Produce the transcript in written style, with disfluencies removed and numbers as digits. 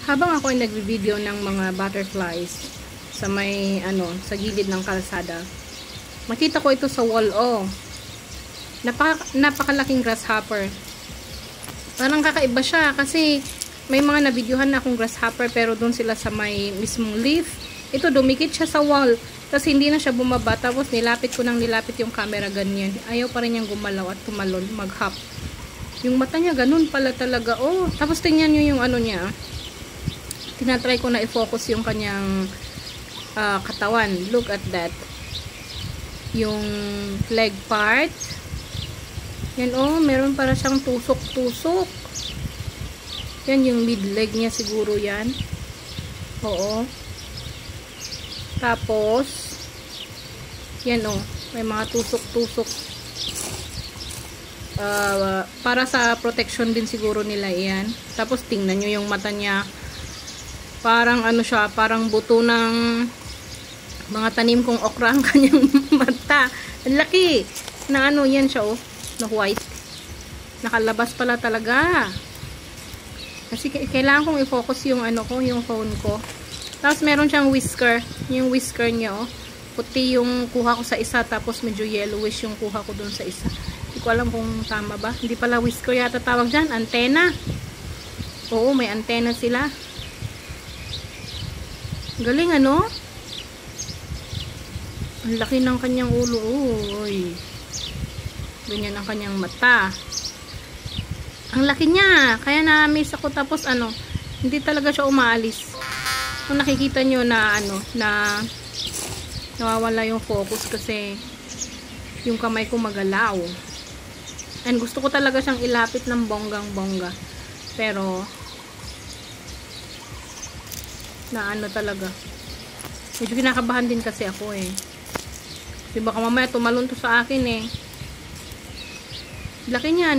Habang ako ay nagvi-video ng mga butterflies sa may sa gilid ng kalsada, makita ko ito sa wall. Napakalaking grasshopper. Parang kakaiba siya kasi may mga nabidyohan na akong grasshopper pero doon sila sa may mismong leaf. Ito dumikit siya sa wall. Tapos hindi na siya bumaba. Tapos nilapit ko yung camera ganyan. Ayaw pa rin niyang gumalaw at tumalon, mag-hop. Yung mata niya ganun pala talaga. Tapos tingnan niyo yung niya. Tinatry ko na i-focus yung kanyang katawan. Look at that. Yung leg part. Yan meron para siyang tusok-tusok. Yan yung mid-leg niya siguro yan. Oo. Tapos, yan may mga tusok-tusok. Para sa protection din siguro nila yan. Tapos, tingnan nyo yung mata niya. Parang siya, parang buto ng mga tanim kong okra ang kanyang mata. Ang laki. Na yan siya na white. Nakalabas pala talaga. Kasi kailangan kong i-focus yung yung phone ko. Tapos meron siyang whisker. Yung whisker niya puti yung kuha ko sa isa, tapos medyo yellowish yung kuha ko dun sa isa. Hindi ko alam kung tama ba. Hindi pala whisker yata tawag dyan. Antena. Oo, may antena sila. Galing Ang laki ng kanyang ulo. Uy. Ganyan ang kanyang mata. Ang laki niya. Kaya na-miss ako. Tapos hindi talaga siya umaalis. Kung nakikita nyo na na nawawala yung focus kasi yung kamay ko magalaw. And gusto ko talaga siyang ilapit ng bonggang-bongga. Pero na talaga. Medyo kinakabahan din kasi ako Kasi baka mamaya tumalon to sa akin Laki niya